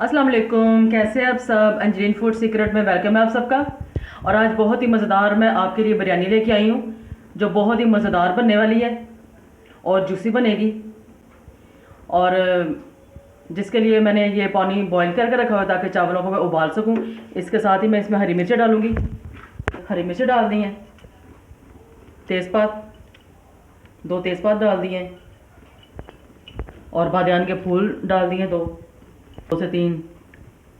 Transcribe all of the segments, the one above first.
अस्सलाम वालेकुम, कैसे हैं आप सब। अंजलीन फूड सीक्रेट में वेलकम है आप सबका। और आज बहुत ही मज़ेदार मैं आपके लिए बिरयानी लेके आई हूँ जो बहुत ही मज़ेदार बनने वाली है और जूसी बनेगी। और जिसके लिए मैंने ये पानी बॉईल करके रखा हुआ है ताकि चावलों को मैं उबाल सकूँ। इसके साथ ही मैं इसमें हरी मिर्चें डालूँगी। हरी मिर्चें डाल दी हैं, तेज़पात, 2 तेज़पात डाल दिए हैं और बादियान के फूल डाल दिए, 2 से 3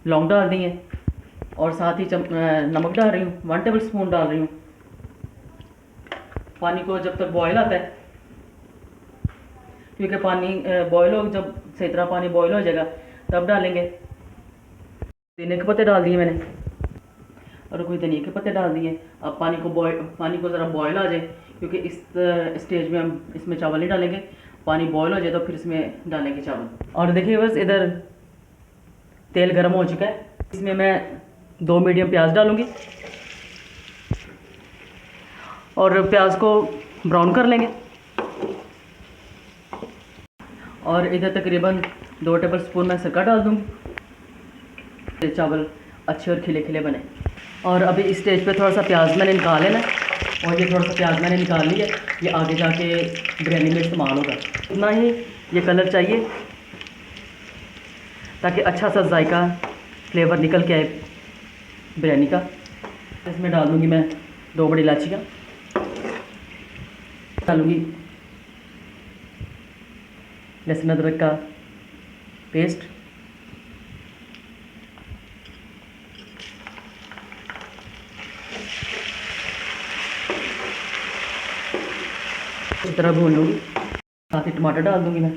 लौंग डाल दी हैं और साथ ही नमक डाल रही हूँ, 1 टेबल स्पून डाल रही हूँ। पानी को जब तक बॉयल आता है, क्योंकि पानी बॉयल हो, जब सही तरह पानी बॉयल हो जाएगा तब डालेंगे। धनिया के पत्ते डाल दिए मैंने और कोई धनिया के पत्ते डाल दिए। अब पानी को ज़रा बॉयल आ जाए, क्योंकि इस स्टेज में हम इसमें चावल नहीं डालेंगे। पानी बॉयल हो जाए तो फिर इसमें डालेंगे चावल। और देखिए बस इधर तेल गर्म हो चुका है। इसमें मैं 2 मीडियम प्याज डालूंगी और प्याज को ब्राउन कर लेंगे। और इधर तकरीबन 2 टेबल स्पून मैं सिरका डाल दूँगी, चावल अच्छे और खिले खिले बने। और अभी इस स्टेज पे थोड़ा सा प्याज मैंने निकाल लेना है और ये थोड़ा सा प्याज मैंने निकाल लिया है, ये आगे जाके बिरयानी में इस्तेमाल होगा। इतना ही ये कलर चाहिए ताकि अच्छा सा जायका फ्लेवर निकल के आए बिरयानी का। इसमें डाल दूँगी मैं 2 बड़ी इलायचियाँ, डालूँगी लहसुन अदरक का पेस्ट, इस तरह भून लूँगी। साथ ही टमाटर डाल दूँगी मैं।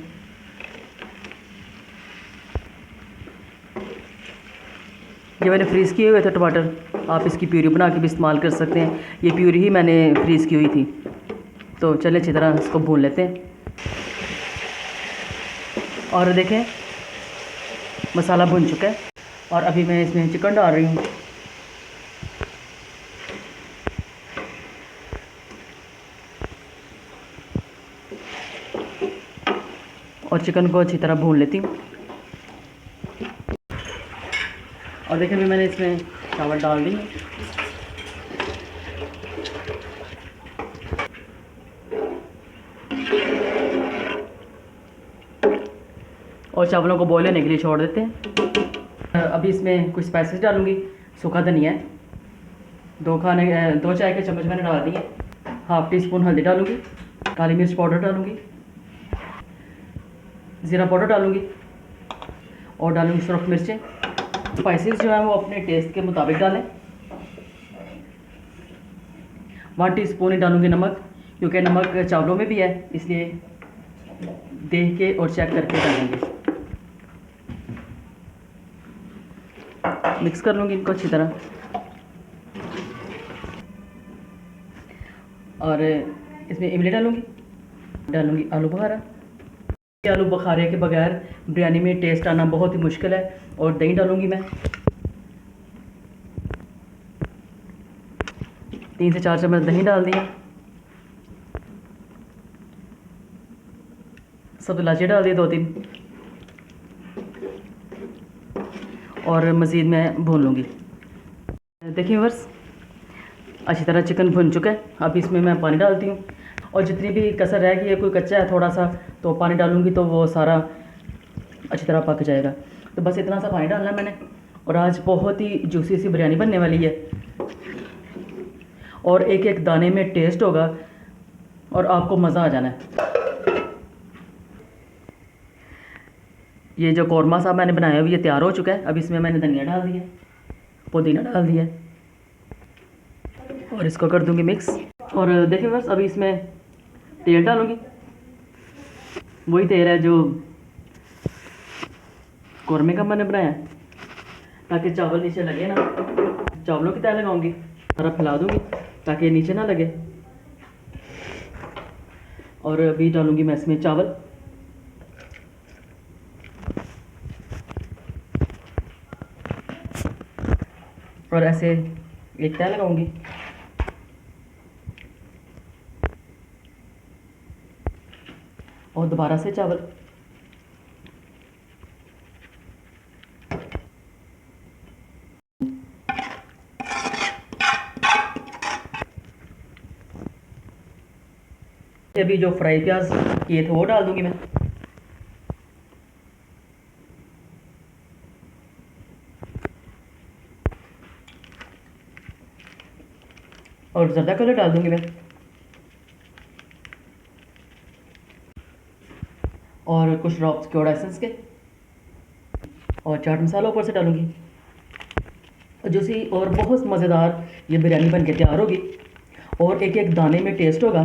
ये मैंने फ्रीज़ किए हुए थे टमाटर, आप इसकी प्यूरी बना के भी इस्तेमाल कर सकते हैं। ये प्यूरी ही मैंने फ्रीज़ की हुई थी। तो चलिए अच्छी तरह इसको भून लेते हैं। और देखें मसाला भुन चुका है और अभी मैं इसमें चिकन डाल रही हूँ। और चिकन को अच्छी तरह भून लेती हूँ। और देखिए अभी मैंने इसमें चावल डाल दिए और चावलों को बॉयल होने के लिए छोड़ देते हैं। अभी इसमें कुछ स्पाइसेस डालूँगी। सूखा धनिया है, 2 चाय के चम्मच मैंने डाल दिए। हाफ़ टी स्पून हल्दी डालूँगी, काली मिर्च पाउडर डालूँगी, ज़ीरा पाउडर डालूँगी और डालूँगी सुरख मिर्चें। स्पाइसेस जो है वो अपने टेस्ट के मुताबिक डालें। 1 टीस्पून ही डालूँगी नमक, क्योंकि नमक चावलों में भी है, इसलिए देख के और चेक करके डालेंगे। मिक्स कर लूँगी इनको अच्छी तरह। और इसमें इमली डालूँगी आलू बुखारा। आलू बुखारे के बगैर बिरयानी में टेस्ट आना बहुत ही मुश्किल है। और दही डालूँगी मैं, 3 से 4 चम्मच दही डाल दिया। सब इलायची डाल दी 2-3 और मज़ीद मैं भून लूँगी। देखिए बस अच्छी तरह चिकन भुन चुका है। अब इसमें मैं पानी डालती हूँ और जितनी भी कसर रह गई है, कोई कच्चा है थोड़ा सा, तो पानी डालूँगी तो वो सारा अच्छी तरह पक जाएगा। तो बस इतना सा पानी डालना है मैंने। और आज बहुत ही जूसी सी बिरयानी बनने वाली है और एक एक दाने में टेस्ट होगा और आपको मज़ा आ जाना है। ये जो कौरमा साहब मैंने बनाया हुआ ये तैयार हो चुका है। अब इसमें मैंने धनिया डाल दिया, पुदीना डाल दिया और इसको कर दूंगी मिक्स। और देखिए बस अभी इसमें तेल डालूंगी, वही तेल है जो कौरमे का मैंने बनाया, ताकि चावल नीचे लगे ना। चावलों की तय लगाऊंगी, सारा फैला दूंगी ताकि नीचे ना लगे। और अभी डालूंगी मैं इसमें चावल और ऐसे एक तय लगाऊंगी। और दोबारा से चावल अभी जो फ्राई प्याज किए थे वो डाल दूंगी मैं। और ज़र्दा कलर डाल दूंगी मैं। और कुछ ड्रॉप्स क्योर एसेंस के, और चाट मसाला ऊपर से डालूंगी। जूसी और बहुत मज़ेदार ये बिरयानी बन के तैयार होगी और एक एक दाने में टेस्ट होगा।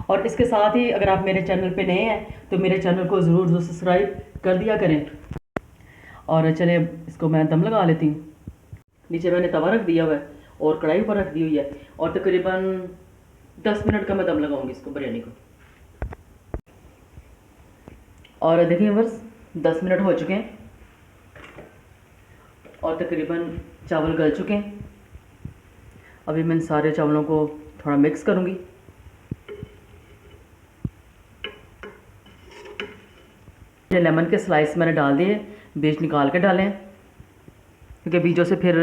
और इसके साथ ही अगर आप मेरे चैनल पे नए हैं तो मेरे चैनल को ज़रूर सब्सक्राइब कर दिया करें। और चले इसको मैं दम लगा लेती हूँ। नीचे मैंने तवा रख दिया हुआ है और कढ़ाई पर रख दी हुई है और तकरीबन 10 मिनट का मैं दम लगाऊंगी इसको बिरयानी को। और देखिए बस 10 मिनट हो चुके हैं और तकरीबन चावल गल चुके हैं। अभी मैं इन सारे चावलों को थोड़ा मिक्स करूंगी। ये लेमन के स्लाइस मैंने डाल दिए, बीज निकाल के डालें क्योंकि बीजों से फिर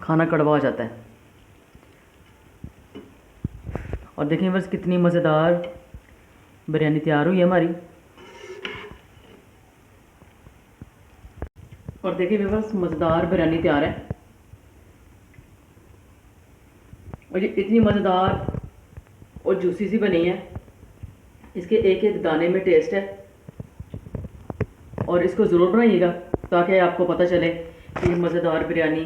खाना कड़वा हो जाता है। और देखिए बस कितनी मज़ेदार बिरयानी तैयार हुई है हमारी। और देखिए बस मज़ेदार बिरयानी तैयार है और ये इतनी मज़ेदार और जूसी सी बनी है, इसके एक एक दाने में टेस्ट है। और इसको ज़रूर बनाइएगा ताकि आपको पता चले कि मज़ेदार बिरयानी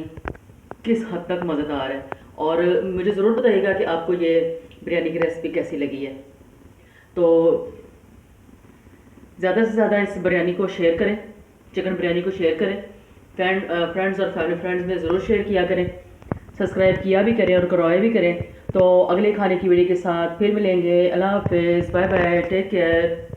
किस हद तक मज़ेदार है। और मुझे ज़रूर बताइएगा कि आपको ये बिरयानी की रेसिपी कैसी लगी है। तो ज़्यादा से ज़्यादा इस बिरयानी को शेयर करें, चिकन बिरयानी को शेयर करें, फ्रेंड्स और फैमिली फ्रेंड्स में ज़रूर शेयर किया करें, सब्सक्राइब किया भी करें और करवाए भी करें। तो अगले खाने की वीडियो के साथ फिर मिलेंगे। अल्लाह हाफ़िज़, बाय बाय, टेक केयर।